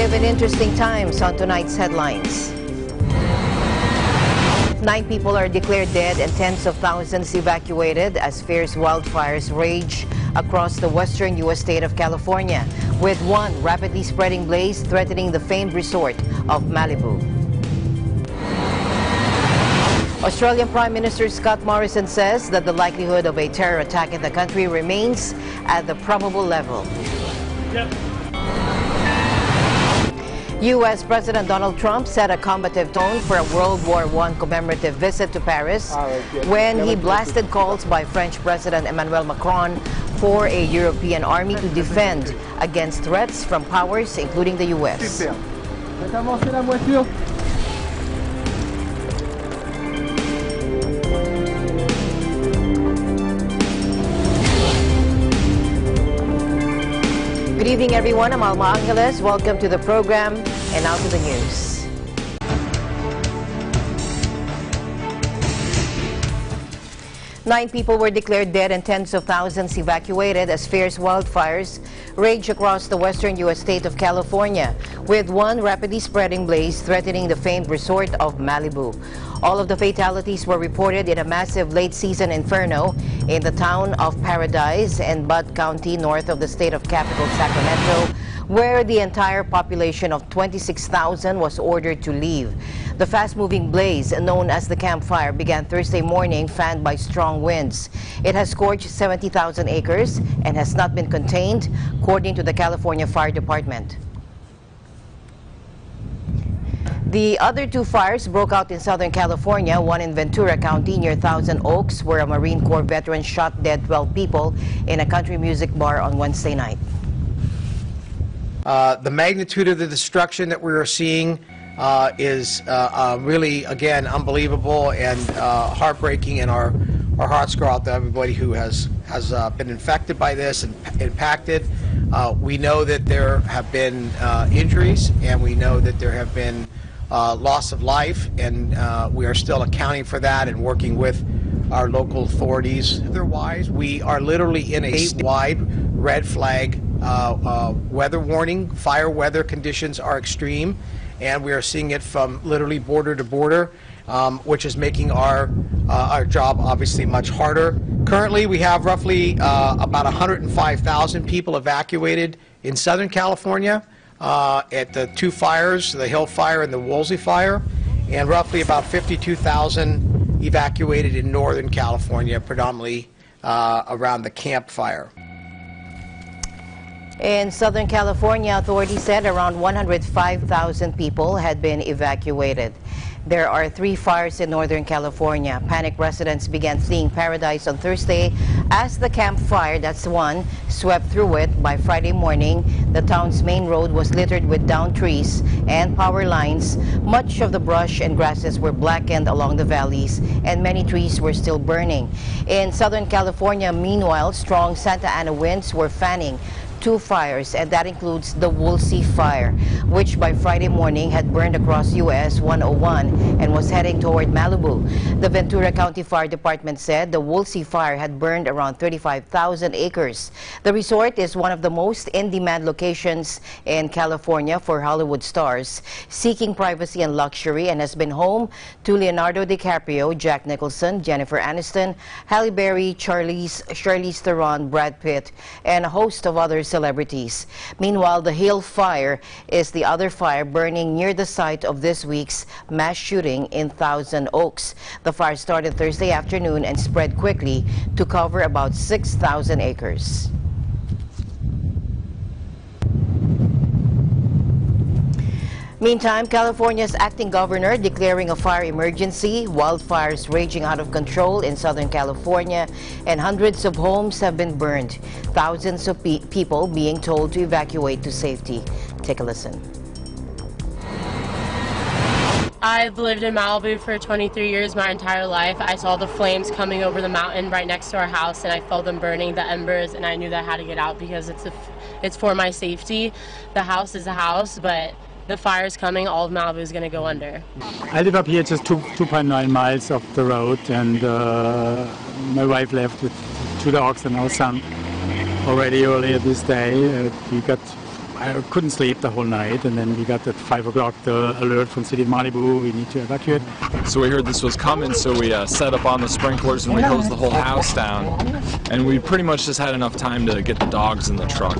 live in interesting times on tonight's headlines. 9 people are declared dead and tens of thousands evacuated as fierce wildfires rage across the western U.S. state of California, with one rapidly spreading blaze threatening the famed resort of Malibu. Australian Prime Minister Scott Morrison says that the likelihood of a terror attack in the country remains at the probable level. Yep. U.S. President Donald Trump set a combative tone for a World War I commemorative visit to Paris when he blasted calls by French President Emmanuel Macron for a European army to defend against threats from powers including the U.S. Good evening, everyone. I'm Alma Angeles. Welcome to the program, and now to the news. Nine people were declared dead and tens of thousands evacuated as fierce wildfires rage across the western U.S. state of California, with one rapidly spreading blaze threatening the famed resort of Malibu. All of the fatalities were reported in a massive late-season inferno in the town of Paradise and Butte County, north of the state of capital Sacramento, where the entire population of 26,000 was ordered to leave. The fast-moving blaze, known as the Camp Fire, began Thursday morning, fanned by strong winds. It has scorched 70,000 acres and has not been contained, according to the California Fire Department. The other 2 fires broke out in Southern California, one in Ventura County near Thousand Oaks, where a Marine Corps veteran shot dead 12 people in a country music bar on Wednesday night. The magnitude of the destruction that we are seeing is really, again, unbelievable and heartbreaking, and our hearts go out to everybody who has been infected by this and impacted. We know that there have been injuries, and we know that there have been loss of life, and we are still accounting for that and working with our local authorities. Otherwise, we are literally in a statewide red flag weather warning. Fire weather conditions are extreme, and we are seeing it from literally border to border, which is making our job obviously much harder. Currently, we have roughly about 105,000 people evacuated in Southern California at the 2 fires, the Hill Fire and the Woolsey Fire, and roughly about 52,000 evacuated in Northern California, predominantly around the Camp Fire. In Southern California, authorities said around 105,000 people had been evacuated. There are 3 fires in Northern California. Panicked residents began fleeing Paradise on Thursday as the Camp Fire, that's the one, swept through it. By Friday morning, the town's main road was littered with downed trees and power lines. Much of the brush and grasses were blackened along the valleys, and many trees were still burning. In Southern California, meanwhile, strong Santa Ana winds were fanning 2 fires, and that includes the Woolsey Fire, which by Friday morning had burned across US 101 and was heading toward Malibu. The Ventura County Fire Department said the Woolsey Fire had burned around 35,000 acres. The resort is one of the most in-demand locations in California for Hollywood stars seeking privacy and luxury, and has been home to Leonardo DiCaprio, Jack Nicholson, Jennifer Aniston, Halle Berry, Charlize Theron, Brad Pitt, and a host of other celebrities. Meanwhile, the Hill Fire is the other fire burning near the site of this week's mass shooting in Thousand Oaks. The fire started Thursday afternoon and spread quickly to cover about 6,000 acres. Meantime, California's acting governor declaring a fire emergency, wildfires raging out of control in Southern California, and hundreds of homes have been burned. Thousands of people being told to evacuate to safety. Take a listen. I've lived in Malibu for 23 years, my entire life. I saw the flames coming over the mountain right next to our house, and I felt them burning, the embers, and I knew that I had to get out because it's for my safety. The house is a house, but the fire's coming, all of Malibu is going to go under. I live up here just 2.9 miles off the road, and my wife left with 2 dogs and our son already earlier this day. We got I couldn't sleep the whole night, and then we got at 5 o'clock the alert from City of Malibu. We need to evacuate. So we heard this was coming, so we set up on the sprinklers and we hosed the whole house down. And we pretty much just had enough time to get the dogs in the truck.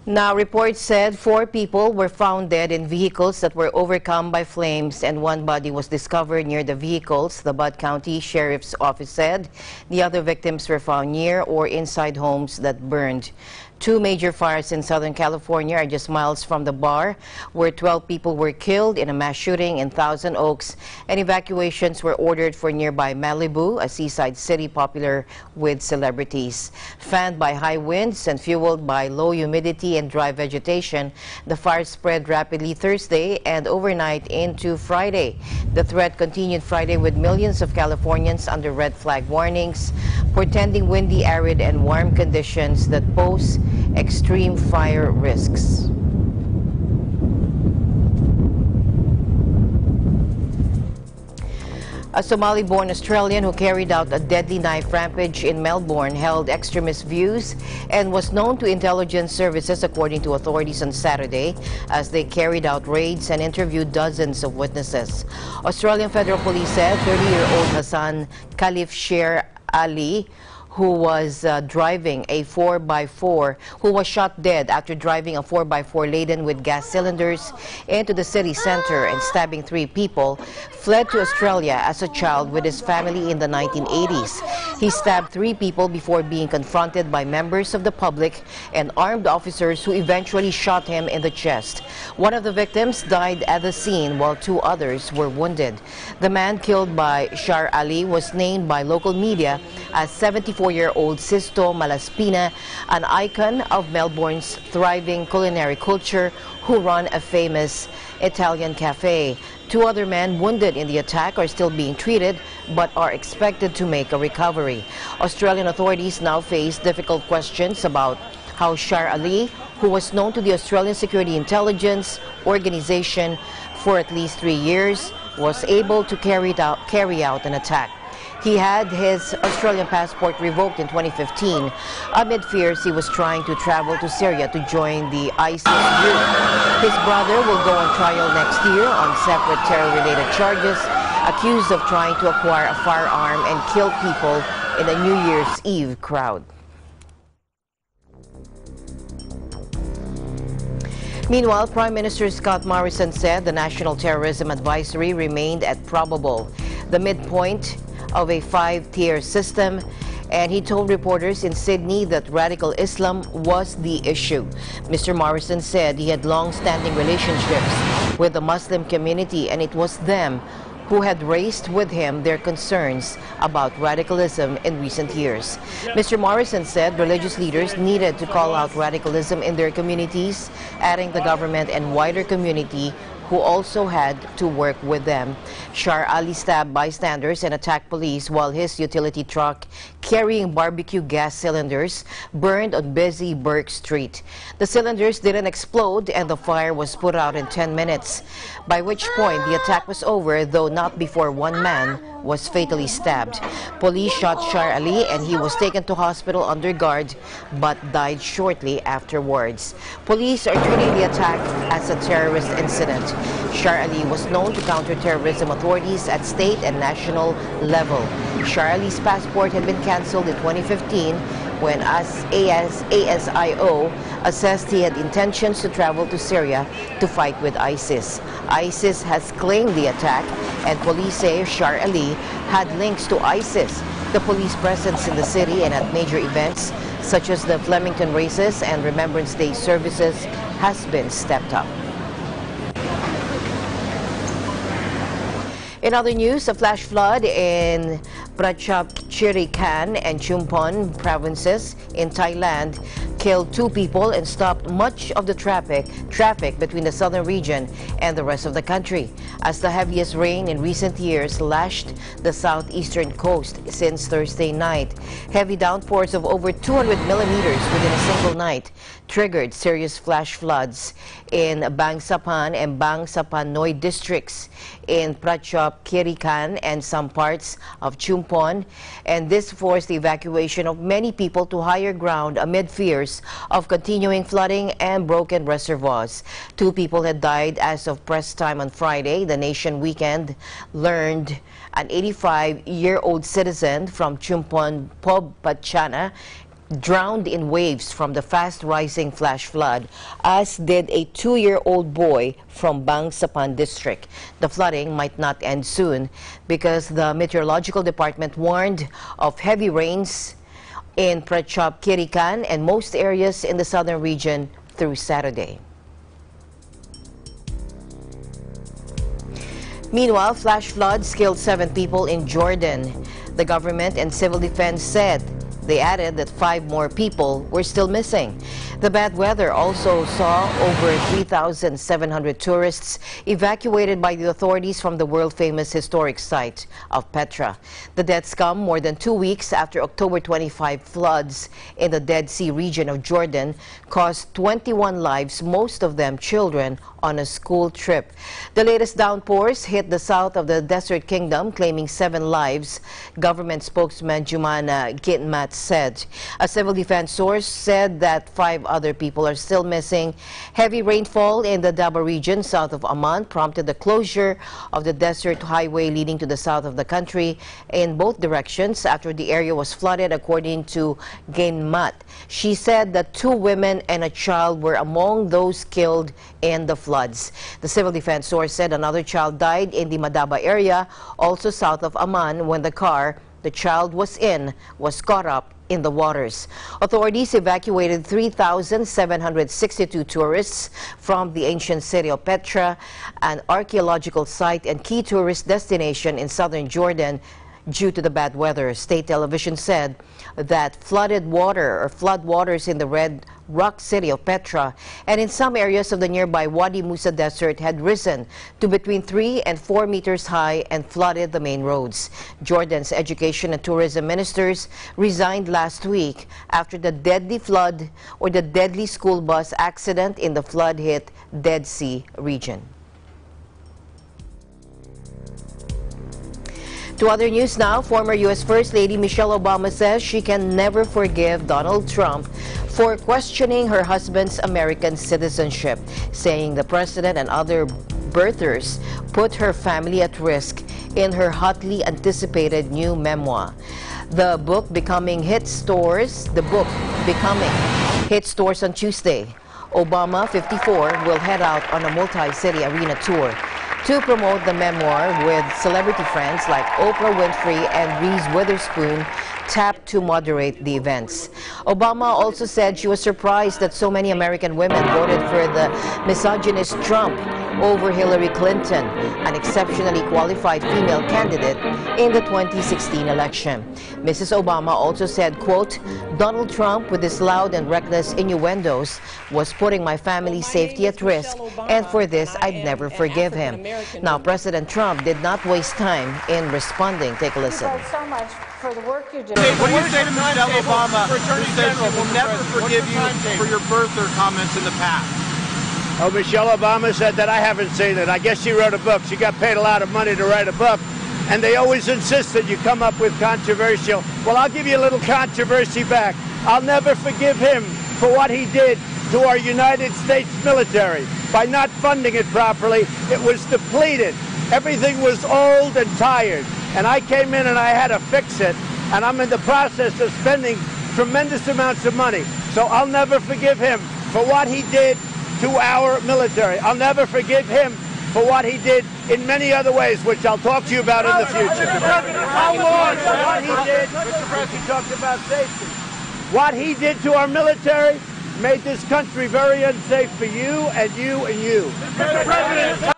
Now, reports said 4 people were found dead in vehicles that were overcome by flames, and 1 body was discovered near the vehicles, the Butte County Sheriff's Office said. The other victims were found near or inside homes that burned. 2 major fires in Southern California are just miles from the bar, where 12 people were killed in a mass shooting in Thousand Oaks, and evacuations were ordered for nearby Malibu, a seaside city popular with celebrities. Fanned by high winds and fueled by low humidity and dry vegetation, the fires spread rapidly Thursday and overnight into Friday. The threat continued Friday with millions of Californians under red flag warnings, portending windy, arid, and warm conditions that pose extreme fire risks. A Somali-born Australian who carried out a deadly knife rampage in Melbourne held extremist views and was known to intelligence services, according to authorities on Saturday, as they carried out raids and interviewed dozens of witnesses. Australian Federal Police said 30-year-old Hassan Khalif Sher Ali, who was driving a 4x4, who was shot dead after driving a 4x4 laden with gas cylinders into the city center and stabbing 3 people, fled to Australia as a child with his family in the 1980s. He stabbed 3 people before being confronted by members of the public and armed officers who eventually shot him in the chest. One of the victims died at the scene while 2 others were wounded. The man killed by Shar Ali was named by local media as 74-year-old Sisto Malaspina, an icon of Melbourne's thriving culinary culture, who run a famous Italian cafe. 2 other men wounded in the attack are still being treated but are expected to make a recovery. Australian authorities now face difficult questions about how Shar Ali, who was known to the Australian Security Intelligence Organization for at least 3 years, was able to carry out an attack. He had his Australian passport revoked in 2015 amid fears he was trying to travel to Syria to join the ISIS group. His brother will go on trial next year on separate terror-related charges, accused of trying to acquire a firearm and kill people in a New Year's Eve crowd. Meanwhile, Prime Minister Scott Morrison said the National Terrorism Advisory remained at probable, the midpoint of a 5-tier system, and he told reporters in Sydney that radical Islam was the issue. Mr. Morrison said he had long-standing relationships with the Muslim community, and it was them who had raised with him their concerns about radicalism in recent years. Mr. Morrison said religious leaders needed to call out radicalism in their communities, adding the government and wider community who also had to work with them. Shar Ali stabbed bystanders and attacked police while his utility truck carrying barbecue gas cylinders burned on busy Burke Street. The cylinders didn't explode and the fire was put out in 10 minutes, by which point the attack was over, though not before one man was fatally stabbed. Police shot Shar Ali and he was taken to hospital under guard but died shortly afterwards. Police are treating the attack as a terrorist incident. Shar Ali was known to counter-terrorism authorities at state and national level. Shar Ali's passport had been cancelled in 2015 when ASIO assessed he had intentions to travel to Syria to fight with ISIS. ISIS has claimed the attack, and police say Shar Ali had links to ISIS. The police presence in the city and at major events such as the Flemington races and Remembrance Day services has been stepped up. In other news, a flash flood in Prachapchirikan and Chumphon provinces in Thailand killed 2 people and stopped much of the traffic between the southern region and the rest of the country, as the heaviest rain in recent years lashed the southeastern coast since Thursday night. Heavy downpours of over 200 millimeters within a single night triggered serious flash floods in Bangsapan and Bangsapanoi districts in Prachapchirikan and some parts of Chumphon Chumpon, and this forced the evacuation of many people to higher ground amid fears of continuing flooding and broken reservoirs. 2 people had died as of press time on Friday. The Nation Weekend learned an 85-year-old citizen from Chumpon, Pobachana, drowned in waves from the fast-rising flash flood, as did a 2-year-old boy from Bangsapan district. The flooding might not end soon because the meteorological department warned of heavy rains in Prachuap Khirikan and most areas in the southern region through Saturday. Meanwhile, flash floods killed 7 people in Jordan. The government and civil defense said they added that 5 more people were still missing. The bad weather also saw over 3,700 tourists evacuated by the authorities from the world-famous historic site of Petra. The deaths come more than 2 weeks after October 25 floods in the Dead Sea region of Jordan cost 21 lives, most of them children, on a school trip. The latest downpours hit the south of the Desert Kingdom, claiming 7 lives, government spokesman Jumana Gitmat said. A civil defense source said that 5 other people are still missing. Heavy rainfall in the Daba region south of Amman prompted the closure of the desert highway leading to the south of the country in both directions after the area was flooded, according to Gitmat. She said that 2 women and a child were among those killed in the floods. The civil defense source said another child died in the Madaba area, also south of Amman, when the car the child was in was caught up in the waters. Authorities evacuated 3,762 tourists from the ancient city of Petra, an archaeological site and key tourist destination in southern Jordan, due to the bad weather. State television said that floodwaters in the Red Rock city of Petra and in some areas of the nearby Wadi Musa Desert had risen to between 3 and 4 meters high and flooded the main roads. Jordan's education and tourism ministers resigned last week after the deadly school bus accident in the flood-hit Dead Sea region. To other news now, former U.S. First Lady Michelle Obama says she can never forgive Donald Trump for questioning her husband's American citizenship, saying the president and other birthers put her family at risk in her hotly anticipated new memoir. The book becoming hit stores on Tuesday. Obama, 54, will head out on a multi-city arena tour to promote the memoir, with celebrity friends like Oprah Winfrey and Reese Witherspoon tapped to moderate the events. Obama also said she was surprised that so many American women voted for the misogynist Trump over Hillary Clinton, an exceptionally qualified female candidate in the 2016 election. Mrs. Obama also said, quote, "Donald Trump, with his loud and reckless innuendos, was putting my family's safety at risk, and for this I'd never forgive him." Now, President Trump did not waste time in responding. Take a listen. Thank you so much for the work you do. What do you say to Michelle Obama, who says she will never forgive you for your birther comments in the past? Oh, Michelle Obama said that. I haven't seen it. I guess she wrote a book. She got paid a lot of money to write a book. And they always insist that you come up with controversial. Well, I'll give you a little controversy back. I'll never forgive him for what he did to our United States military. By not funding it properly, it was depleted. Everything was old and tired. And I came in and I had to fix it. And I'm in the process of spending tremendous amounts of money. So I'll never forgive him for what he did to our military. I'll never forgive him for what he did in many other ways, which I'll talk to you about in the future. How long? What he did, he talked about safety. What he did to our military made this country very unsafe for you and you and you. Mr. President.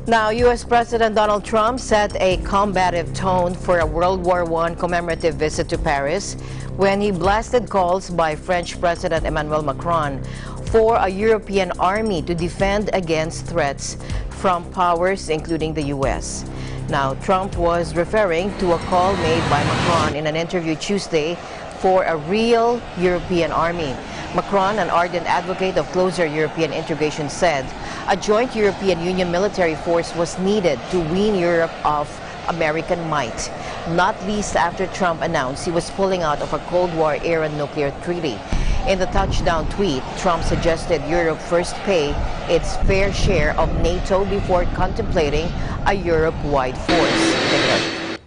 Now, U.S. President Donald Trump set a combative tone for a World War I commemorative visit to Paris when he blasted calls by French President Emmanuel Macron for a European army to defend against threats from powers including the U.S. Now, Trump was referring to a call made by Macron in an interview Tuesday for a real European army. Macron, an ardent advocate of closer European integration, said a joint European Union military force was needed to wean Europe of American might, not least after Trump announced he was pulling out of a Cold War-era nuclear treaty. In the touchdown tweet, Trump suggested Europe first pay its fair share of NATO before contemplating a Europe-wide force.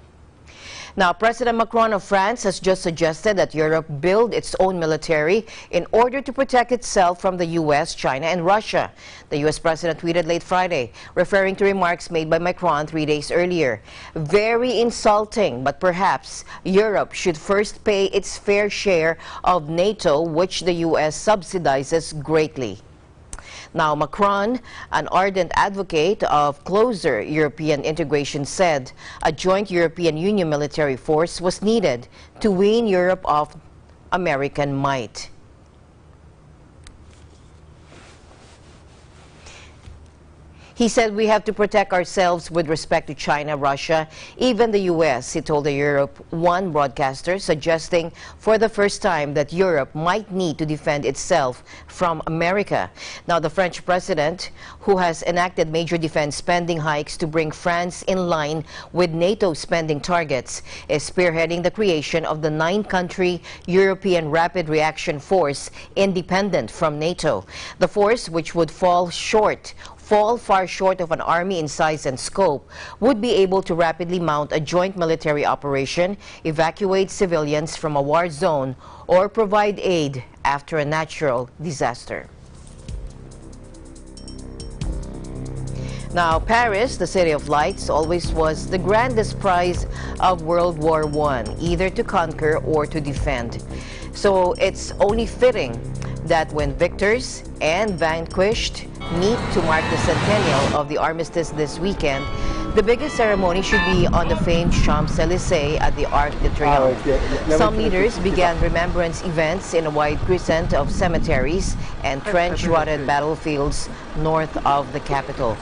Now, President Macron of France has just suggested that Europe build its own military in order to protect itself from the U.S., China, and Russia. The U.S. president tweeted late Friday, referring to remarks made by Macron 3 days earlier. Very insulting, but perhaps Europe should first pay its fair share of NATO, which the U.S. subsidizes greatly. Now, Macron, an ardent advocate of closer European integration, said a joint European Union military force was needed to wean Europe of American might. He said we have to protect ourselves with respect to China, Russia, even the U.S., he told the Europe One broadcaster, suggesting for the first time that Europe might need to defend itself from America. Now, the French president, who has enacted major defense spending hikes to bring France in line with NATO spending targets, is spearheading the creation of the 9-country European Rapid Reaction Force independent from NATO. The force, which would fall far short of an army in size and scope, would be able to rapidly mount a joint military operation, evacuate civilians from a war zone, or provide aid after a natural disaster. Now, Paris, the City of Lights, always was the grandest prize of World War I, either to conquer or to defend. So it's only fitting that when victors and vanquished meet to mark the centennial of the armistice this weekend, the biggest ceremony should be on the famed Champs-Élysées at the Arc de Triomphe. Some leaders began remembrance events in a wide crescent of cemeteries and trench-rutted battlefields north of the capital.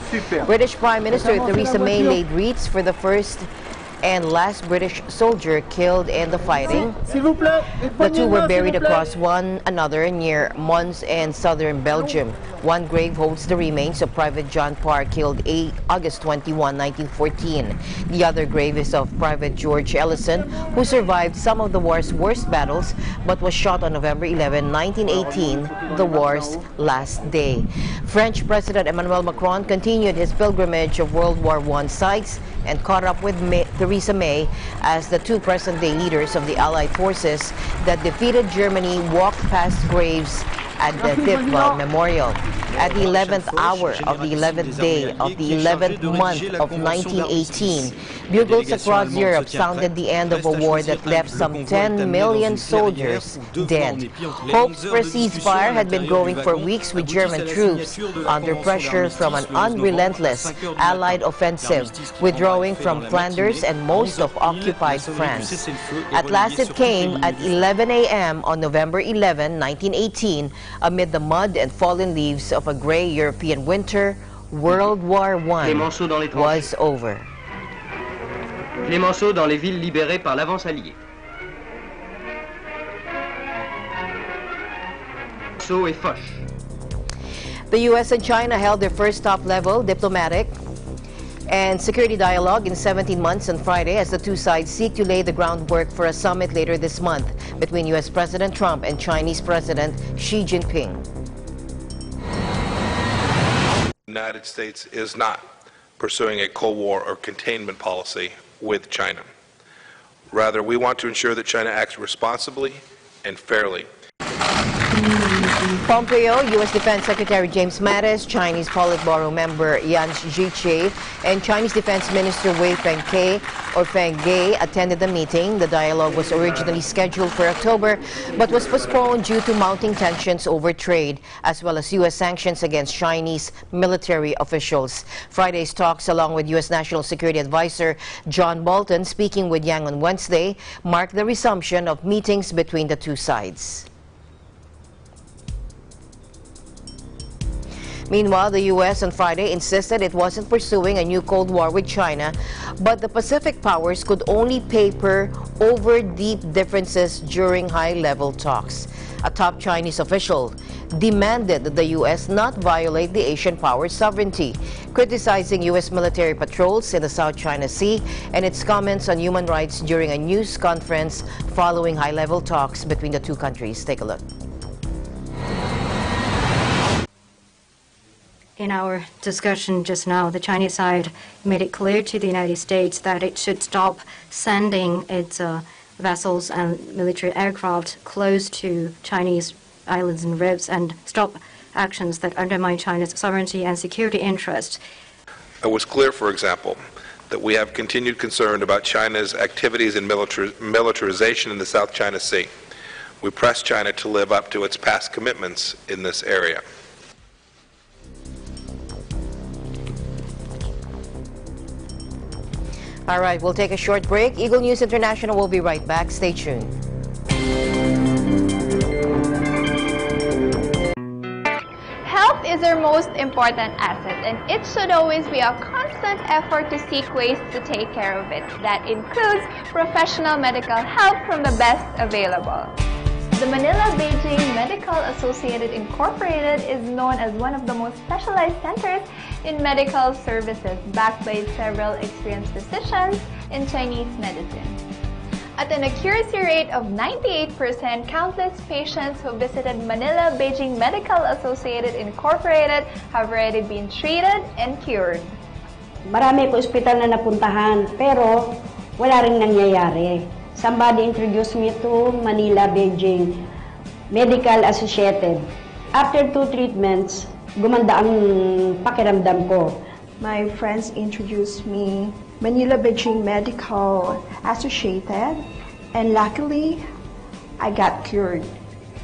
British Prime Minister Theresa May laid wreaths for the first and last British soldier killed in the fighting. The two were buried across one another near Mons in southern Belgium. One grave holds the remains of Private John Parr, killed August 21, 1914. The other grave is of Private George Ellison, who survived some of the war's worst battles but was shot on November 11, 1918, the war's last day. French President Emmanuel Macron continued his pilgrimage of World War I sites and caught up with Theresa May as the two present-day leaders of the Allied forces that defeated Germany walked past graves at the Thiepval Memorial. At the 11th hour of the 11th day of the 11th month of 1918, bugles across Europe sounded the end of a war that left some 10 million soldiers dead. Hopes for a ceasefire had been growing for weeks, with German troops under pressure from an unrelentless Allied offensive, withdrawing from Flanders and most of occupied France. At last it came at 11 a.m. on November 11, 1918, amid the mud and fallen leaves of a gray European winter. World War I was over. Clémenceau dans les villes libérées par l'avance alliée. Sceaux et Foch. The U.S. and China held their first top-level diplomatic and security dialogue in 17 months on Friday, as the two sides seek to lay the groundwork for a summit later this month between U.S. President Trump and Chinese President Xi Jinping. The United States is not pursuing a Cold War or containment policy with China. Rather, we want to ensure that China acts responsibly and fairly. Pompeo, U.S. Defense Secretary James Mattis, Chinese Politburo member Yang Jiechi, and Chinese Defense Minister Wei Fenghe attended the meeting. The dialogue was originally scheduled for October, but was postponed due to mounting tensions over trade, as well as U.S. sanctions against Chinese military officials. Friday's talks, along with U.S. National Security Advisor John Bolton speaking with Yang on Wednesday, marked the resumption of meetings between the two sides. Meanwhile, the U.S. on Friday insisted it wasn't pursuing a new Cold War with China, but the Pacific powers could only paper over deep differences during high-level talks. A top Chinese official demanded that the U.S. not violate the Asian power's sovereignty, criticizing U.S. military patrols in the South China Sea and its comments on human rights during a news conference following high-level talks between the two countries. Take a look. In our discussion just now, the Chinese side made it clear to the United States that it should stop sending its vessels and military aircraft close to Chinese islands and rivers and stop actions that undermine China's sovereignty and security interests. It was clear, for example, that we have continued concern about China's activities and militarization in the South China Sea. We press China to live up to its past commitments in this area. All right, we'll take a short break. Eagle News International will be right back. Stay tuned. Health is our most important asset, and it should always be a constant effort to seek ways to take care of it. That includes professional medical help from the best available. The Manila-Beijing Medical Associated Incorporated is known as one of the most specialized centers in medical services, backed by several experienced physicians in Chinese medicine. At an accuracy rate of 98%, countless patients who visited Manila-Beijing Medical Associated Incorporated have already been treated and cured. Marami ko ospital na napuntahan, pero wala ring nangyayari. Somebody introduced me to Manila-Beijing Medical Associated. After 2 treatments, gumanda ang pakiramdam ko. My friends introduced me Manila-Beijing Medical Associated, and luckily, I got cured.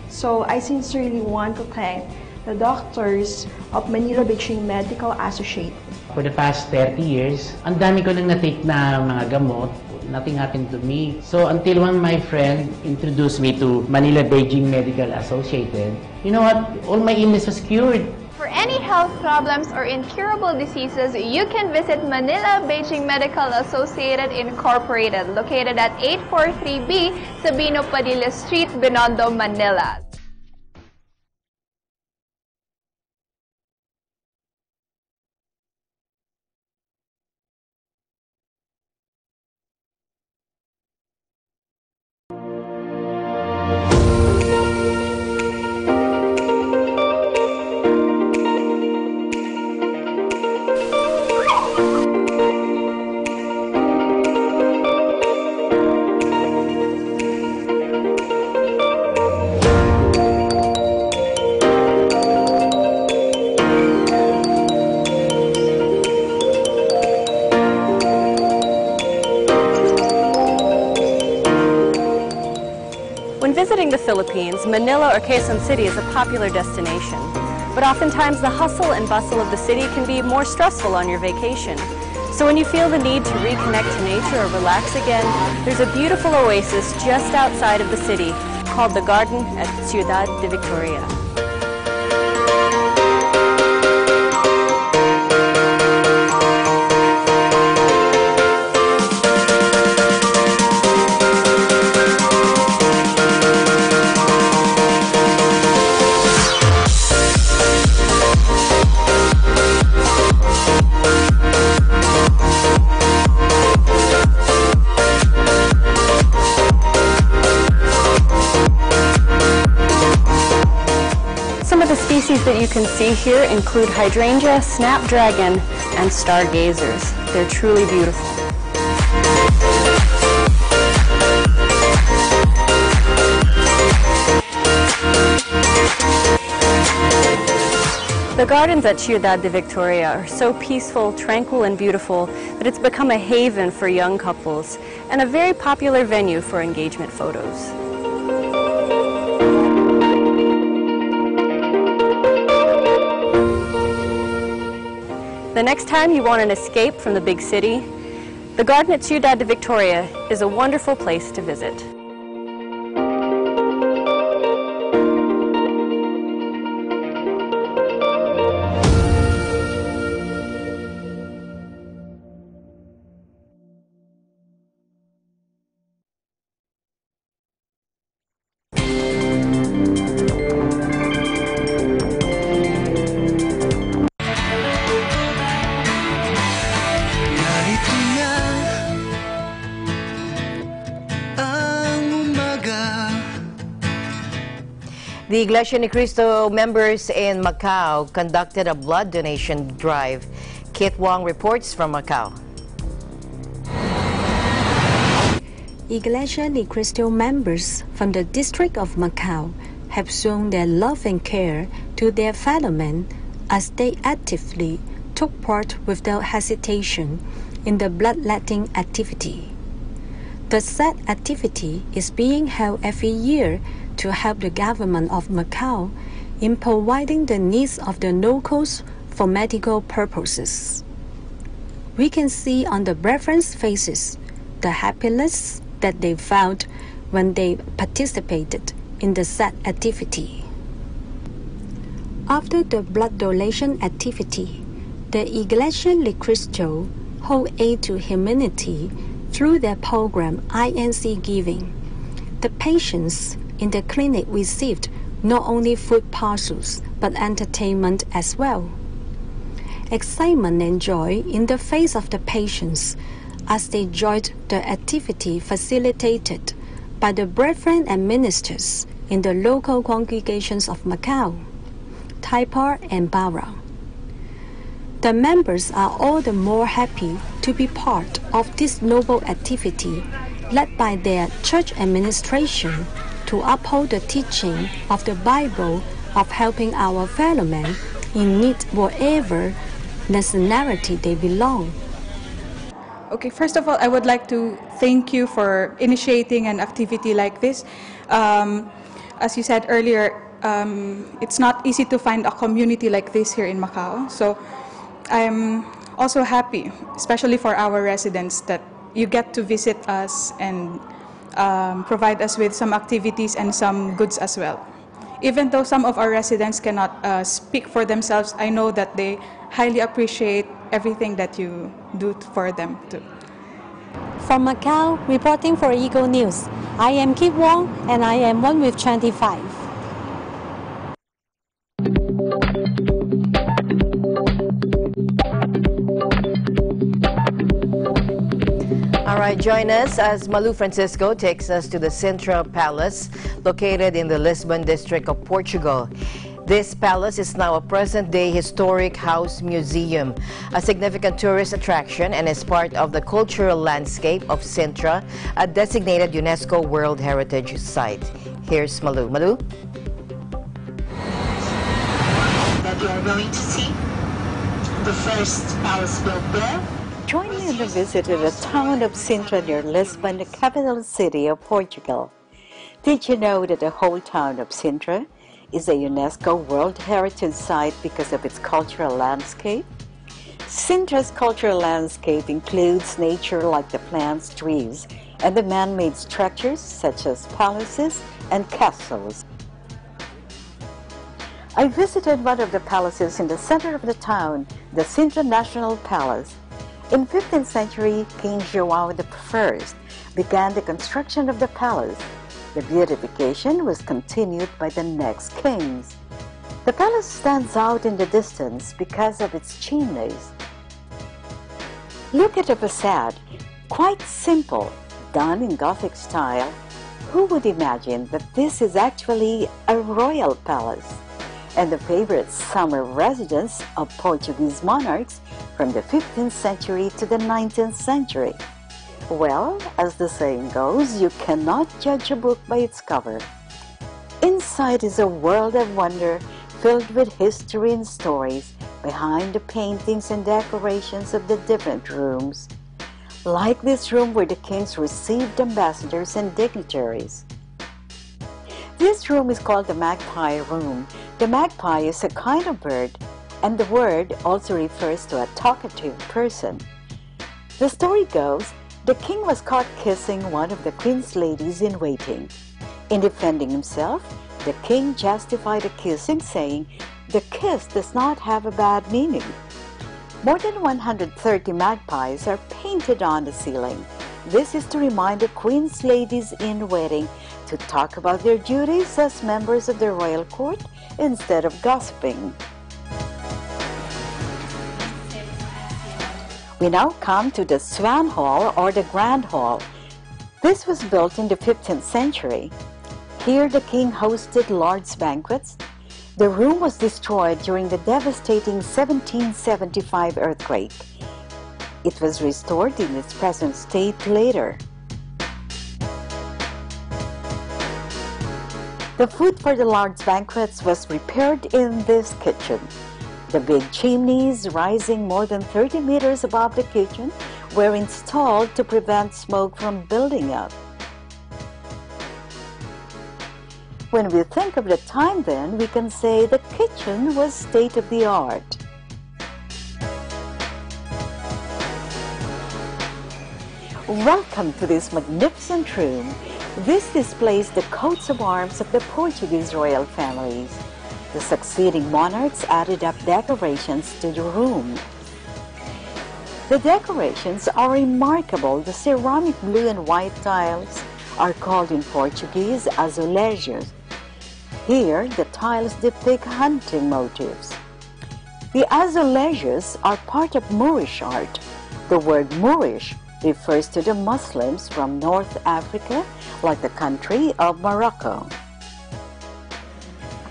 So I sincerely want to thank the doctors of Manila-Beijing Medical Associated. For the past 30 years, ang dami ko nang na-take na mga gamot. Nothing happened to me. So until one my friend introduced me to Manila-Beijing Medical Associated, you know what? All my illness was cured. For any health problems or incurable diseases, you can visit Manila-Beijing Medical Associated Incorporated, located at 843B Sabino Padilla Street, Binondo, Manila. Visiting the Philippines, Manila or Quezon City is a popular destination. But oftentimes the hustle and bustle of the city can be more stressful on your vacation. So when you feel the need to reconnect to nature or relax again, there's a beautiful oasis just outside of the city called the Garden at Ciudad de Victoria. That you can see here include hydrangea, snapdragon, and stargazers. They're truly beautiful. The gardens at Ciudad de Victoria are so peaceful, tranquil, and beautiful that it's become a haven for young couples and a very popular venue for engagement photos. The next time you want an escape from the big city, the garden at Ciudad de Victoria is a wonderful place to visit. The Iglesia Ni Cristo members in Macau conducted a blood donation drive. Kit Wong reports from Macau. Iglesia Ni Cristo members from the District of Macau have shown their love and care to their fellow men as they actively took part without hesitation in the bloodletting activity. The said activity is being held every year to help the government of Macau in providing the needs of the locals for medical purposes. We can see on the brethren's faces the happiness that they felt when they participated in the said activity. After the blood donation activity, the Iglesia Ni Cristo hold aid to humanity through their program INC Giving. The patients in the clinic received not only food parcels but entertainment as well. Excitement and joy in the face of the patients as they joined the activity facilitated by the brethren and ministers in the local congregations of Macau, Taipa and Bara. The members are all the more happy to be part of this noble activity led by their church administration to uphold the teaching of the Bible of helping our fellow men in need whatever nationality they belong. Okay, first of all, I would like to thank you for initiating an activity like this. As you said earlier, it's not easy to find a community like this here in Macau. So I'm also happy, especially for our residents, that you get to visit us and provide us with some activities and some goods as well. Even though some of our residents cannot speak for themselves, I know that they highly appreciate everything that you do for them too. From Macau, reporting for Eagle News, I am Kit Wong and I am 1 with 25. All right, join us as Malu Francisco takes us to the Sintra Palace, located in the Lisbon district of Portugal. This palace is now a present-day historic house museum, a significant tourist attraction, and is part of the cultural landscape of Sintra, a designated UNESCO World Heritage Site. Here's Malu. Malu? That you are going to see the first palace built there. Join me in a visit to the town of Sintra near Lisbon, the capital city of Portugal. Did you know that the whole town of Sintra is a UNESCO World Heritage Site because of its cultural landscape? Sintra's cultural landscape includes nature like the plants, trees, and the man-made structures such as palaces and castles. I visited one of the palaces in the center of the town, the Sintra National Palace. In 15th century, King João I began the construction of the palace. The beautification was continued by the next kings. The palace stands out in the distance because of its chimneys. Look at the facade, quite simple, done in Gothic style. Who would imagine that this is actually a royal palace and the favorite summer residence of Portuguese monarchs from the 15th century to the 19th century? Well, as the saying goes, you cannot judge a book by its cover. Inside is a world of wonder filled with history and stories behind the paintings and decorations of the different rooms. Like this room where the kings received ambassadors and dignitaries. This room is called the Magpie Room. The magpie is a kind of bird, and the word also refers to a talkative person. The story goes, the king was caught kissing one of the queen's ladies in waiting. In defending himself, the king justified the kissing, saying, the kiss does not have a bad meaning. More than 130 magpies are painted on the ceiling. This is to remind the queen's ladies in waiting to talk about their duties as members of the royal court instead of gossiping. We now come to the Swan Hall or the Grand Hall. This was built in the 15th century. Here the king hosted Lord's banquets. The room was destroyed during the devastating 1775 earthquake. It was restored in its present state later. The food for the Lord's banquets was prepared in this kitchen. The big chimneys, rising more than 30 meters above the kitchen, were installed to prevent smoke from building up. When we think of the time then, we can say the kitchen was state-of-the-art. Welcome to this magnificent room. This displays the coats of arms of the Portuguese royal families. The succeeding monarchs added up decorations to the room. The decorations are remarkable. The ceramic blue and white tiles are called in Portuguese azulejos. Here, the tiles depict hunting motifs. The azulejos are part of Moorish art. The word Moorish refers to the Muslims from North Africa, like the country of Morocco.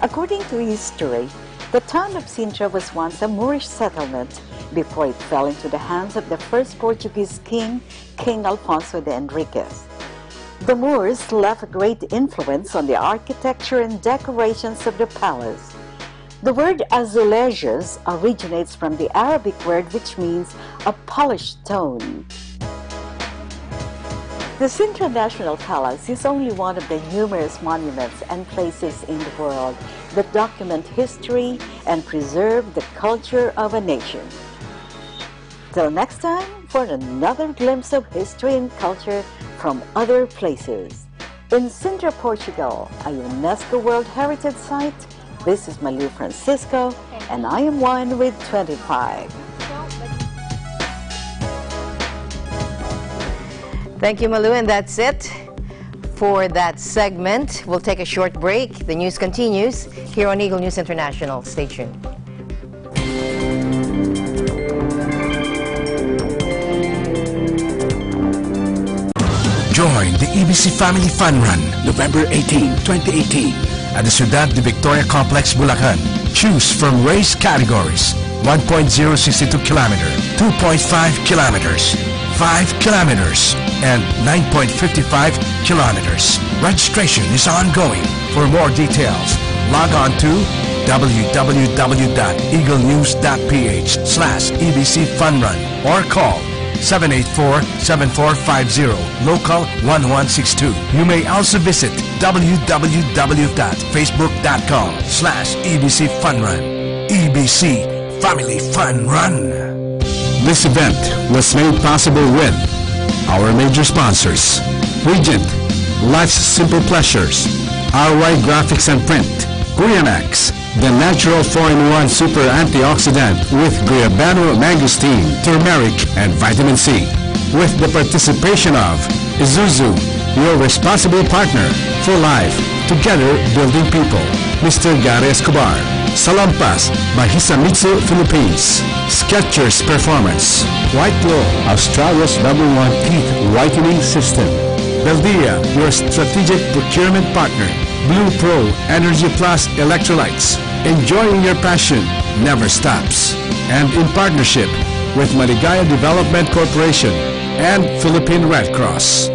According to history, the town of Sintra was once a Moorish settlement before it fell into the hands of the first Portuguese king, King Alfonso de Enriquez. The Moors left a great influence on the architecture and decorations of the palace. The word azulejos originates from the Arabic word which means a polished stone. The Sintra National Palace is only one of the numerous monuments and places in the world that document history and preserve the culture of a nation. Till next time, for another glimpse of history and culture from other places. In Sintra, Portugal, a UNESCO World Heritage Site, this is Malu Francisco, and I am one with 25. Thank you, Malu, and that's it for that segment. We'll take a short break. The news continues here on Eagle News International. Stay tuned. Join the EBC Family Fun Run, November 18, 2018, at the Ciudad de Victoria Complex, Bulacan. Choose from race categories: 1.062 kilometer, 2.5 kilometers, 5 kilometers, and 9.55 kilometers. Registration is ongoing. For more details, log on to www.eaglenews.ph/EBC Fun Run or call 784-7450, local 1162. You may also visit www.facebook.com/EBC Fun Run. EBC Family Fun Run. This event was made possible with our major sponsors: Regent, Life's Simple Pleasures, RY Graphics and Print, Griamax, the natural 4-in-1 super antioxidant with guayabano, mangosteen, turmeric, and vitamin C. With the participation of Isuzu, your responsible partner for life, together building people. Mr. Gary Escobar, Salampas by Hisamitsu Philippines, Skechers Performance, White Glow, Australia's #1 teeth whitening system. Beldia, your strategic procurement partner. Blue Pro Energy Plus Electrolytes. Enjoying your passion never stops. And in partnership with Maligaya Development Corporation and Philippine Red Cross.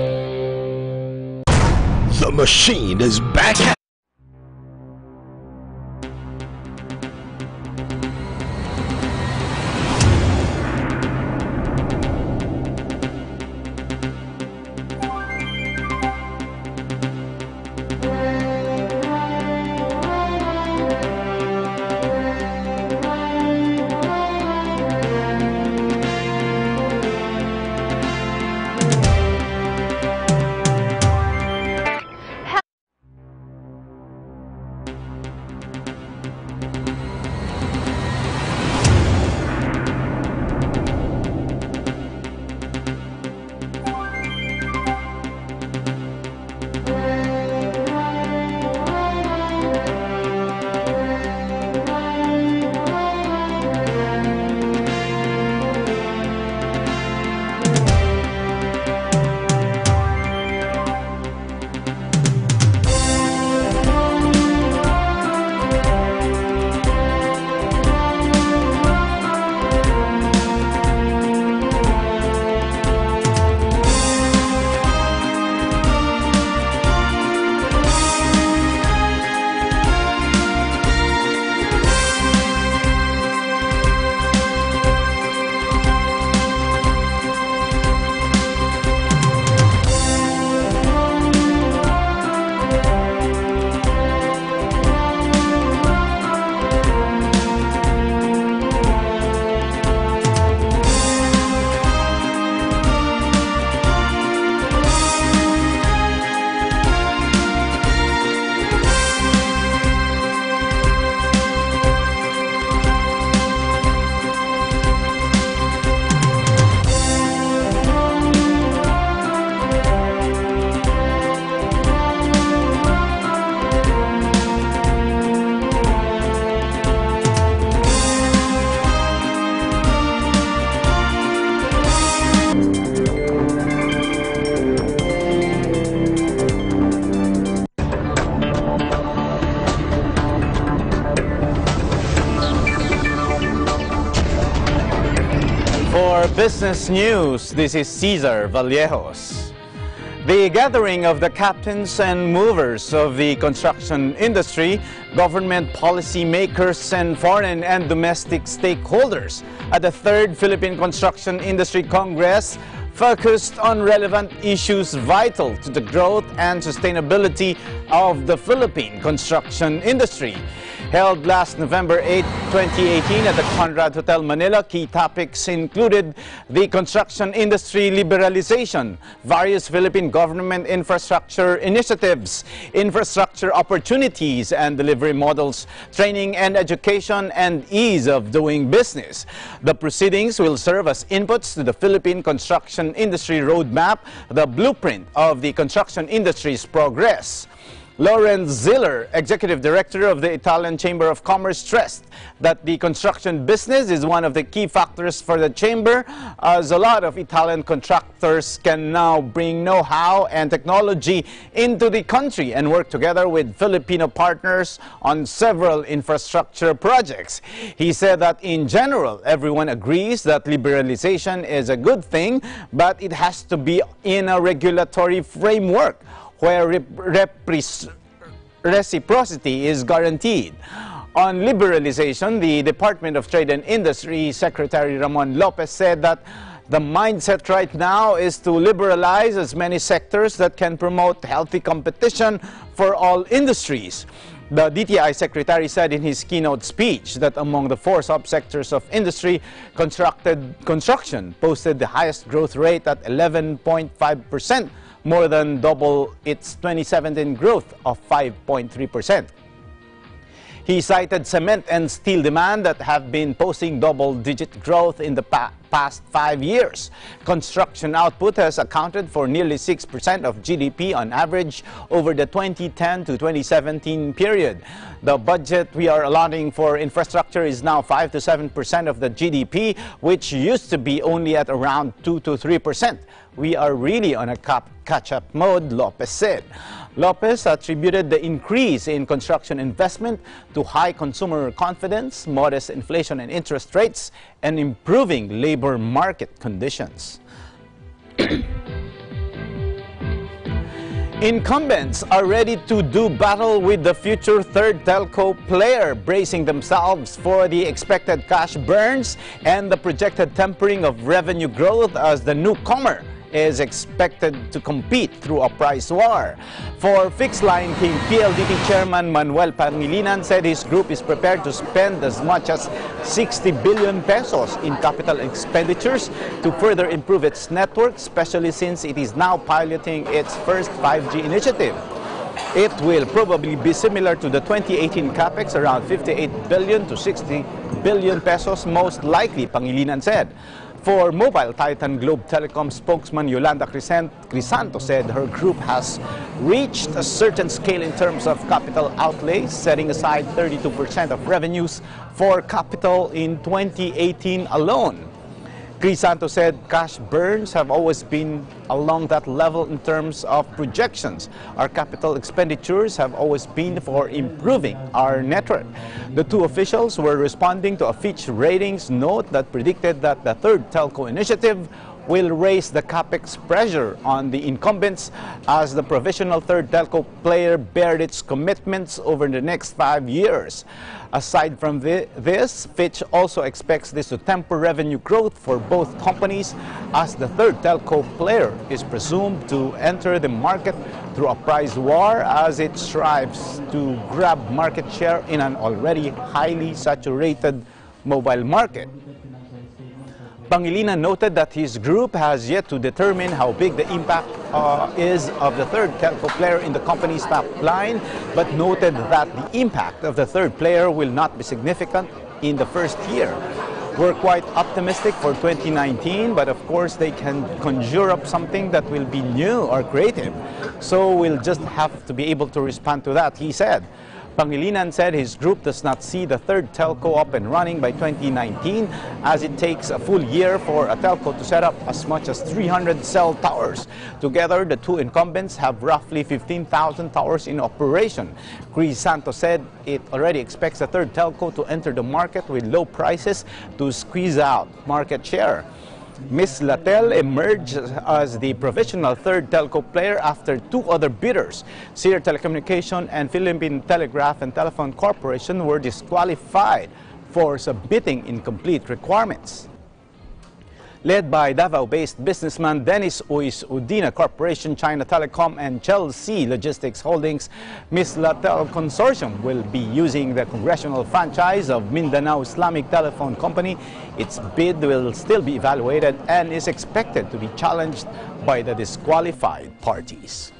The machine is back. business news, this is Cesar Vallejos. The gathering of the captains and movers of the construction industry, government policy makers, and foreign and domestic stakeholders at the 3rd Philippine Construction Industry Congress focused on relevant issues vital to the growth and sustainability of the Philippine construction industry. Held last November 8, 2018 at the Conrad Hotel Manila, key topics included the construction industry liberalization, various Philippine government infrastructure initiatives, infrastructure opportunities and delivery models, training and education, and ease of doing business. The proceedings will serve as inputs to the Philippine construction industry roadmap, the blueprint of the construction industry's progress. Lawrence Ziller, Executive Director of the Italian Chamber of Commerce, stressed that the construction business is one of the key factors for the Chamber, as a lot of Italian contractors can now bring know-how and technology into the country and work together with Filipino partners on several infrastructure projects. He said that in general, everyone agrees that liberalization is a good thing, but it has to be in a regulatory framework where reciprocity is guaranteed. On liberalization, the Department of Trade and Industry Secretary Ramon Lopez said that the mindset right now is to liberalize as many sectors that can promote healthy competition for all industries. The DTI Secretary said in his keynote speech that among the 4 subsectors of industry, construction posted the highest growth rate at 11.5%, more than double its 2017 growth of 5.3%. He cited cement and steel demand that have been posting double-digit growth in the past 5 years. Construction output has accounted for nearly 6% of GDP on average over the 2010 to 2017 period. The budget we are allotting for infrastructure is now 5 to 7% of the GDP, which used to be only at around 2 to 3%. We are really on a catch-up mode, Lopez said. Lopez attributed the increase in construction investment to high consumer confidence, modest inflation and interest rates, and improving labor market conditions. Incumbents are ready to do battle with the future third telco player, bracing themselves for the expected cash burns and the projected tempering of revenue growth as the newcomer is expected to compete through a price war. For Fixed Line King, PLDT Chairman Manuel Pangilinan said his group is prepared to spend as much as 60 billion pesos in capital expenditures to further improve its network, especially since it is now piloting its first 5G initiative. It will probably be similar to the 2018 capex, around 58 billion to 60 billion pesos, most likely, Pangilinan said. For mobile titan Globe Telecom spokesman Yolanda Crisanto said her group has reached a certain scale in terms of capital outlays, setting aside 32% of revenues for capital in 2018 alone. Crisanto said cash burns have always been along that level in terms of projections. Our capital expenditures have always been for improving our network. The two officials were responding to a Fitch Ratings note that predicted that the third telco initiative will raise the capex pressure on the incumbents as the provisional third telco player bared its commitments over the next 5 years. Aside from this, Fitch also expects this to temper revenue growth for both companies as the third telco player is presumed to enter the market through a price war as it strives to grab market share in an already highly saturated mobile market. Pangilinan noted that his group has yet to determine how big the impact is of the third telco player in the company's top line, but noted that the impact of the third player will not be significant in the first year. We're quite optimistic for 2019, but of course they can conjure up something that will be new or creative. So we'll just have to be able to respond to that, he said. Pangilinan said his group does not see the third telco up and running by 2019 as it takes a full year for a telco to set up as much as 300 cell towers. Together, the two incumbents have roughly 15,000 towers in operation. Crisanto said it already expects the third telco to enter the market with low prices to squeeze out market share. Ms. Latel emerged as the provisional third telco player after two other bidders, Sear Telecommunication and Philippine Telegraph and Telephone Corporation, were disqualified for submitting incomplete requirements. Led by Davao-based businessman Dennis Uys Udina Corporation, China Telecom, and Chelsea Logistics Holdings, Ms. Latel Consortium will be using the congressional franchise of Mindanao Islamic Telephone Company. Its bid will still be evaluated and is expected to be challenged by the disqualified parties.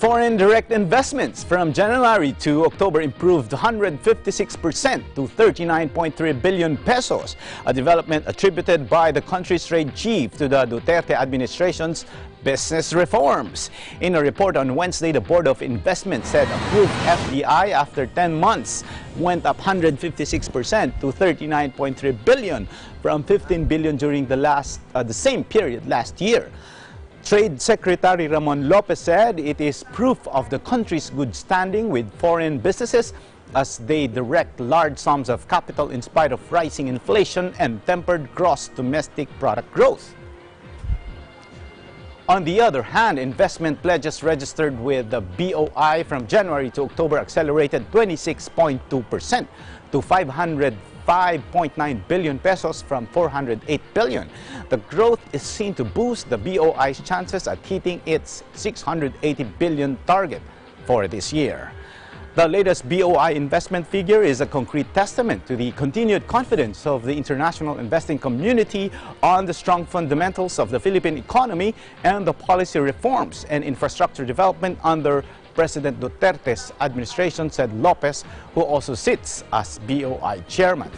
Foreign direct investments from January to October improved 156% to 39.3 billion pesos, a development attributed by the country's trade chief to the Duterte administration's business reforms. In a report on Wednesday, the Board of Investment said approved FDI after 10 months went up 156% to 39.3 billion from 15 billion during the same period last year. Trade Secretary Ramon Lopez said it is proof of the country's good standing with foreign businesses as they direct large sums of capital in spite of rising inflation and tempered gross domestic product growth. On the other hand, investment pledges registered with the BOI from January to October accelerated 26.2% to 505.9 billion pesos from 408 billion. The growth is seen to boost the BOI's chances at hitting its 680 billion target for this year. The latest BOI investment figure is a concrete testament to the continued confidence of the international investing community on the strong fundamentals of the Philippine economy and the policy reforms and infrastructure development under President Duterte's administration, said Lopez, who also sits as BOI chairman.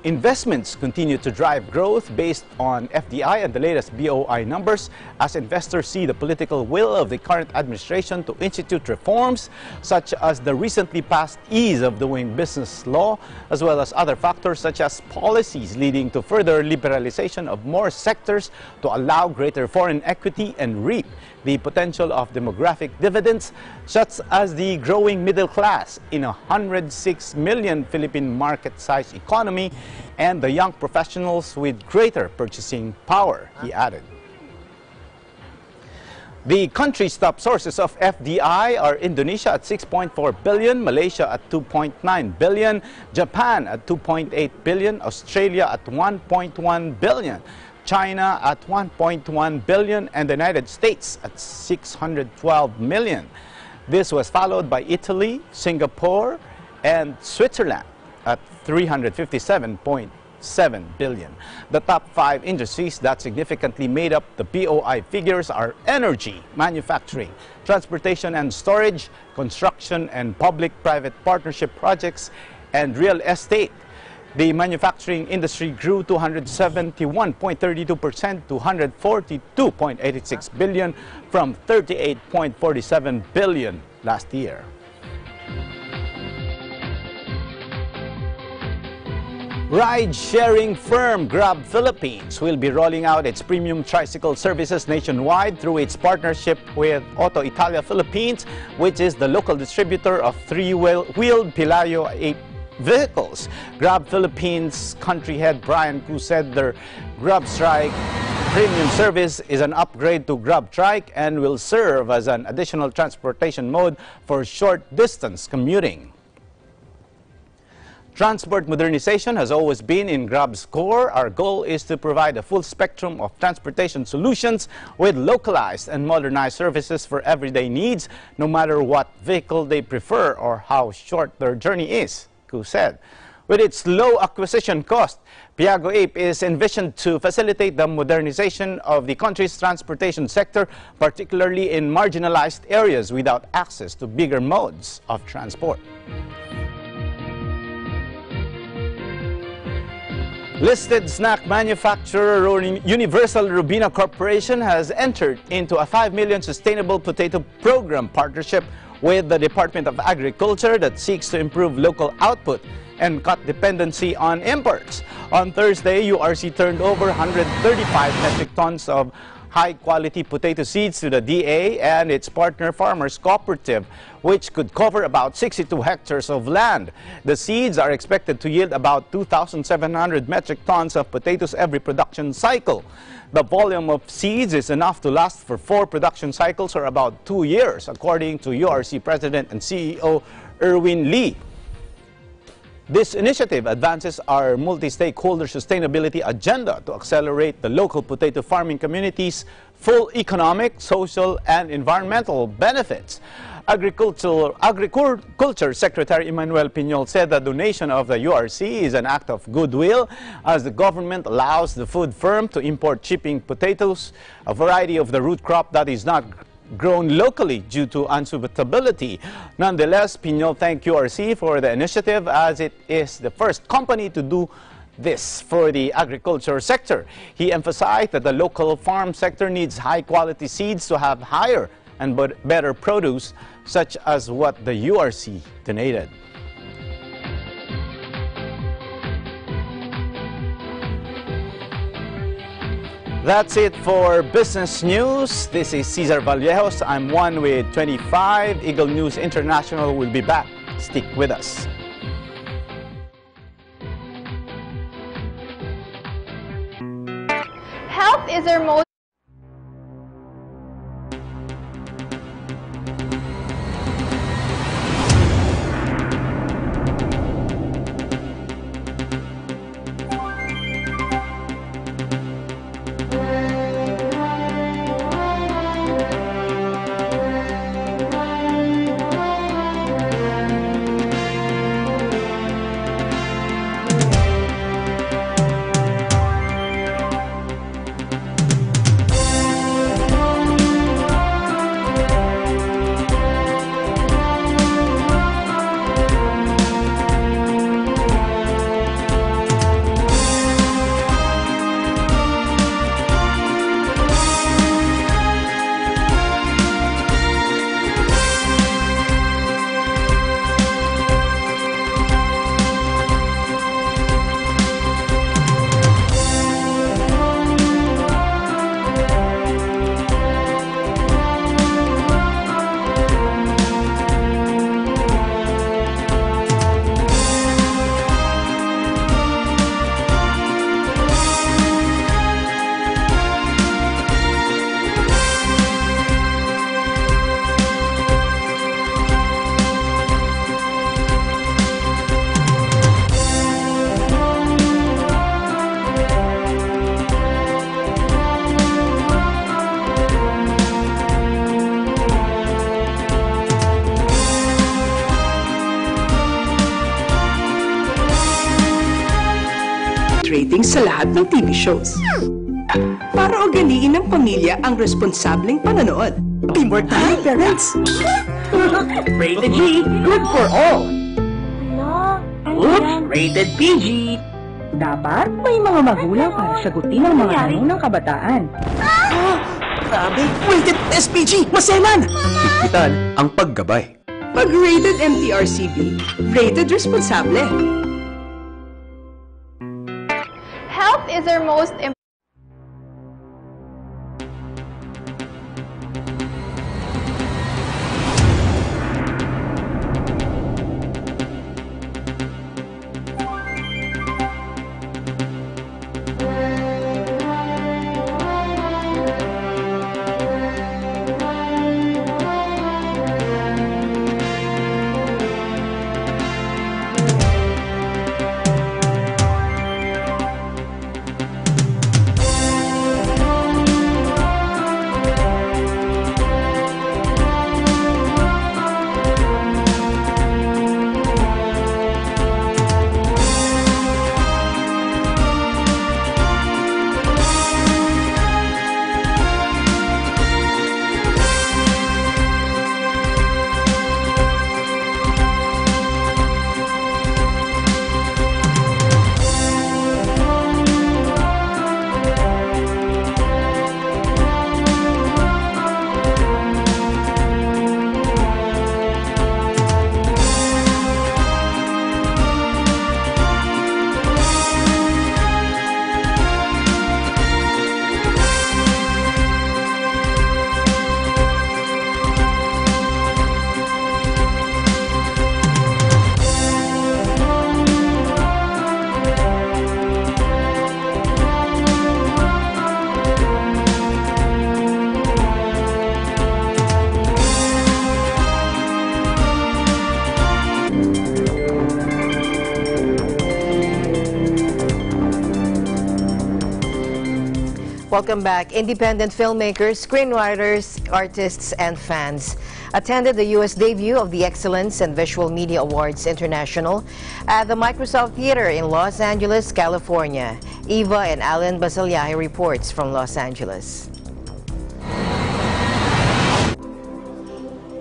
Investments continue to drive growth based on FDI and the latest BOI numbers as investors see the political will of the current administration to institute reforms such as the recently passed Ease of Doing Business law, as well as other factors such as policies leading to further liberalization of more sectors to allow greater foreign equity and reap the potential of demographic dividends such as the growing middle class in a 106 million Philippine market-sized economy and the young professionals with greater purchasing power, he added. The country's top sources of FDI are Indonesia at 6.4 billion, Malaysia at 2.9 billion, Japan at 2.8 billion, Australia at 1.1 billion, China at 1.1 billion, and the United States at 612 million. This was followed by Italy, Singapore, and Switzerland at 357.7 billion. The top 5 industries that significantly made up the BOI figures are energy, manufacturing, transportation and storage, construction and public-private partnership projects, and real estate. The manufacturing industry grew 271.32% to 142.86 billion from 38.47 billion last year. Ride-sharing firm Grab Philippines will be rolling out its premium tricycle services nationwide through its partnership with Auto Italia Philippines, which is the local distributor of three-wheeled Pilayo 8 vehicles. Grab Philippines country head Brian Koo said their GrabStrike premium service is an upgrade to GrabTrike and will serve as an additional transportation mode for short-distance commuting. Transport modernization has always been in Grab's core. Our goal is to provide a full spectrum of transportation solutions with localized and modernized services for everyday needs, no matter what vehicle they prefer or how short their journey is, Koo said. With its low acquisition cost, Piago Ape is envisioned to facilitate the modernization of the country's transportation sector, particularly in marginalized areas without access to bigger modes of transport. Listed snack manufacturer Universal Robina Corporation has entered into a 5 million Sustainable Potato Program partnership with the Department of Agriculture that seeks to improve local output and cut dependency on imports. On Thursday, URC turned over 135 metric tons of high-quality potato seeds to the DA and its partner farmers cooperative, which could cover about 62 hectares of land. The seeds are expected to yield about 2,700 metric tons of potatoes every production cycle. The volume of seeds is enough to last for 4 production cycles or about 2 years, according to URC President and CEO Erwin Lee. This initiative advances our multi-stakeholder sustainability agenda to accelerate the local potato farming community's full economic, social, and environmental benefits. Agriculture Secretary Emmanuel Piñol said the donation of the URC is an act of goodwill as the government allows the food firm to import shipping potatoes, a variety of the root crop that is not grown locally due to unsuitability. Nonetheless, Piñol thanked URC for the initiative as it is the first company to do this for the agriculture sector. He emphasized that the local farm sector needs high-quality seeds to have higher and better produce, such as what the URC donated. That's it for business news. This is Cesar Vallejos. I'm one with 25. Eagle News International will be back. Stick with us. Health is our most ratings sa lahat ng TV shows. Para ugaliin ng pamilya ang responsableng panonood. Teamwork tayo, parents! Rated G, good for all. Oops, rated PG. Dapat may mga magulang para sagutin ang mga tanong ng kabataan. Grabe, rated SPG, maselan! Higpitan ang paggabay. Pag rated MTRCB, rated responsable. Health is our most important. Welcome back. Independent filmmakers, screenwriters, artists, and fans attended the U.S. debut of the Excellence in Visual Media Awards International at the Microsoft Theater in Los Angeles, California. Eva and Alan Basalyahe reports from Los Angeles.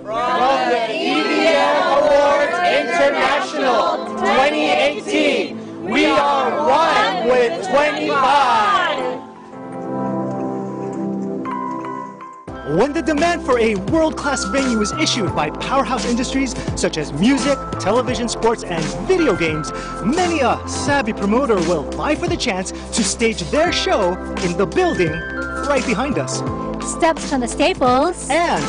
From the EVM Awards International 2018, we are one with 25. When the demand for a world-class venue is issued by powerhouse industries such as music, television, sports, and video games, many a savvy promoter will vie for the chance to stage their show in the building right behind us. Steps from the Staples and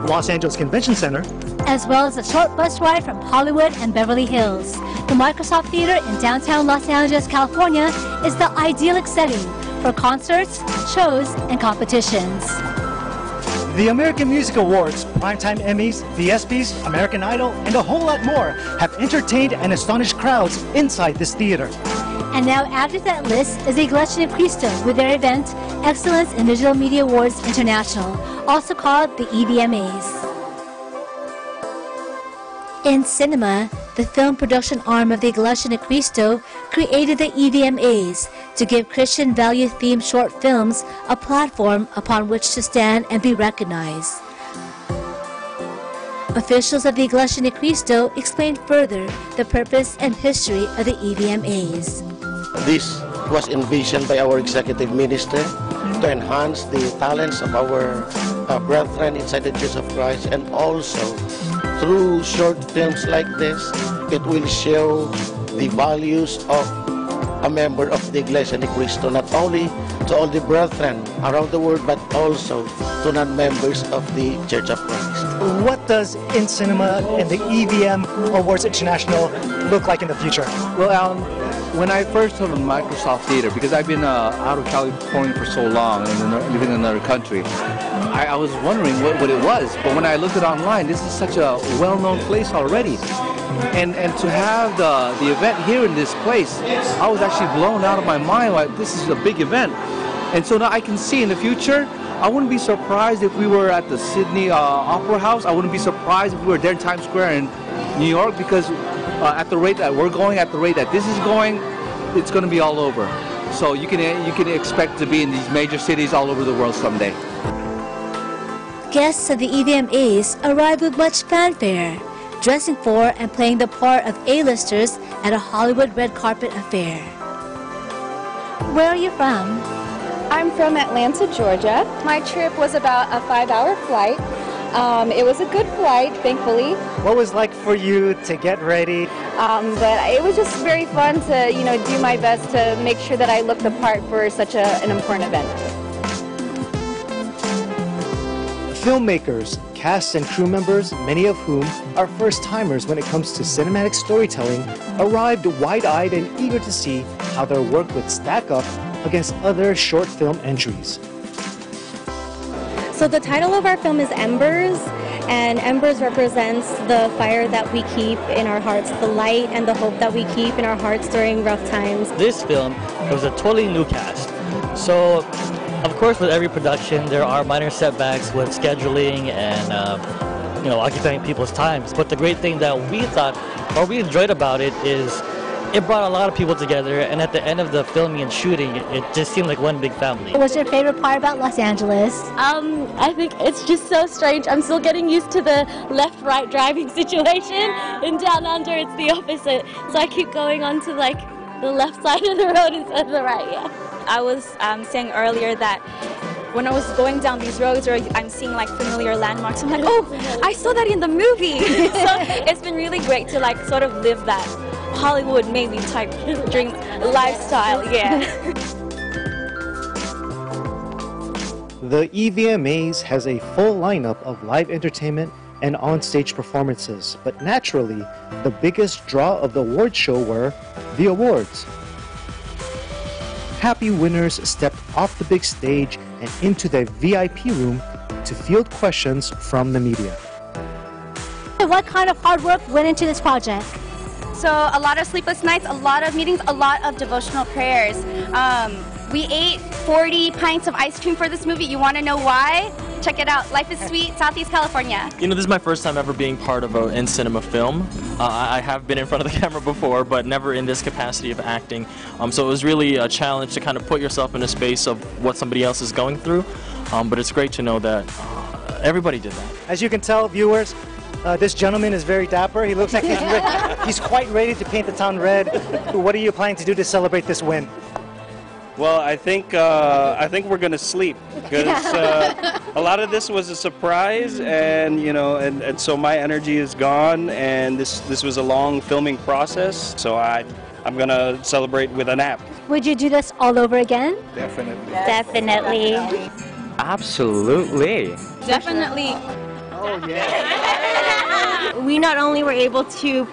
Los Angeles Convention Center, as well as a short bus ride from Hollywood and Beverly Hills. The Microsoft Theater in downtown Los Angeles, California is the idyllic setting for concerts, shows, and competitions. The American Music Awards, Primetime Emmys, the ESPYs, American Idol, and a whole lot more have entertained and astonished crowds inside this theater. And now added to that list is Iglesia Ni Cristo with their event, Excellence in Visual Media Awards International, also called the EVMAs. In cinema, the film production arm of the Iglesia Ni Cristo created the EVMAs to give Christian value-themed short films a platform upon which to stand and be recognized. Officials of the Iglesia Ni Cristo explained further the purpose and history of the EVMAs. This was envisioned by our executive minister to enhance the talents of our brethren inside the Church of Christ, and also through short films like this, it will show the values of a member of the Iglesia Ni Cristo, not only to all the brethren around the world, but also to non-members of the Church of Christ. What does In Cinema and the EVM Awards International look like in the future? Well, Alan, when I first heard of Microsoft Theater, because I've been out of California for so long and living in another country, I was wondering what it was. But when I looked it online, this is such a well-known place already. And to have the event here in this place, I was actually blown out of my mind. Like, this is a big event. And so now I can see in the future, I wouldn't be surprised if we were at the Sydney Opera House. I wouldn't be surprised if we were there in Times Square in New York, because at the rate that we're going, at the rate that this is going, it's going to be all over. So you can expect to be in these major cities all over the world someday. Guests of the EVMAs arrived with much fanfare, dressing for and playing the part of A-listers at a Hollywood red carpet affair. Where are you from? I'm from Atlanta, Georgia. My trip was about a 5-hour flight. It was a good flight, thankfully. What was it like for you to get ready? But it was just very fun to, do my best to make sure that I looked the part for such an important event. Filmmakers, cast and crew members, many of whom are first-timers when it comes to cinematic storytelling, arrived wide-eyed and eager to see how their work would stack up against other short film entries. So the title of our film is Embers, and Embers represents the fire that we keep in our hearts, the light and the hope that we keep in our hearts during rough times. This film was a totally new cast. So, of course, with every production, there are minor setbacks with scheduling and, occupying people's times. But the great thing that we thought, or we enjoyed about it, is it brought a lot of people together, and at the end of the filming and shooting, it just seemed like one big family. What's your favorite part about Los Angeles? I think it's just so strange. I'm still getting used to the left-right driving situation. In Down Under, it's the opposite. So I keep going on to the left side of the road instead of the right, yeah. I was saying earlier that when I was going down these roads, or I'm seeing familiar landmarks, I'm like, oh, I saw that in the movie. So it's been really great to sort of live that Hollywood maybe type dream lifestyle, yeah. The EVMAs has a full lineup of live entertainment and on-stage performances, but naturally, the biggest draw of the award show were the awards. Happy winners stepped off the big stage and into the VIP room to field questions from the media. What kind of hard work went into this project? So a lot of sleepless nights, a lot of meetings, a lot of devotional prayers. We ate 40 pints of ice cream for this movie. You want to know why? Check it out. Life is Sweet, Southeast California. You know, this is my first time ever being part of an in-cinema film. I have been in front of the camera before, but never in this capacity of acting. So it was really a challenge to kind of put yourself in a space of what somebody else is going through. But it's great to know that everybody did that. As you can tell, viewers, this gentleman is very dapper. He looks like he's quite ready to paint the town red. What are you planning to do to celebrate this win? Well, I think we're going to sleep because a lot of this was a surprise, and and so my energy is gone, and this was a long filming process. So I'm going to celebrate with a nap. Would you do this all over again? Definitely. Definitely. Absolutely. Definitely. Oh yeah. We not only were able to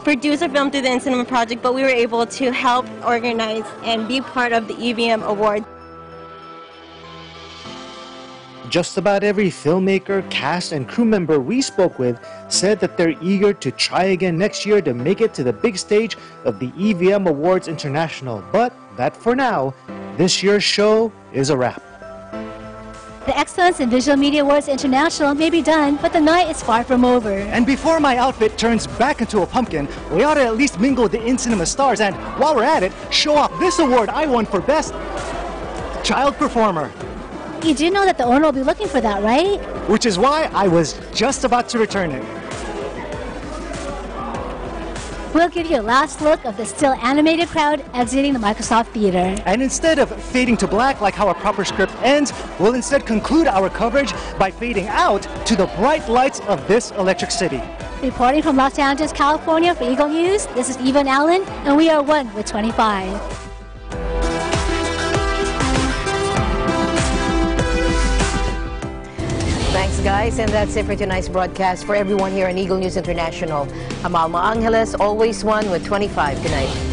produce a film through the In-Cinema Project, but we were able to help organize and be part of the EVM Award. Just about every filmmaker, cast, and crew member we spoke with said that they're eager to try again next year to make it to the big stage of the EVM Awards International. But that for now, this year's show is a wrap. The Excellence in Visual Media Awards International may be done, but the night is far from over. And before my outfit turns back into a pumpkin, we ought to at least mingle with the in-cinema stars and, while we're at it, show off this award I won for Best Child Performer. You do know that the owner will be looking for that, right? Which is why I was just about to return it. We'll give you a last look of the still animated crowd exiting the Microsoft Theater. And instead of fading to black like how a proper script ends, we'll instead conclude our coverage by fading out to the bright lights of this electric city. Reporting from Los Angeles, California for Eagle News, this is Yvonne Allen, and we are 1 with 25. Thanks, guys, and that's it for tonight's broadcast. For everyone here on Eagle News International, I'm Alma Angeles, always 1 with 25. Good night.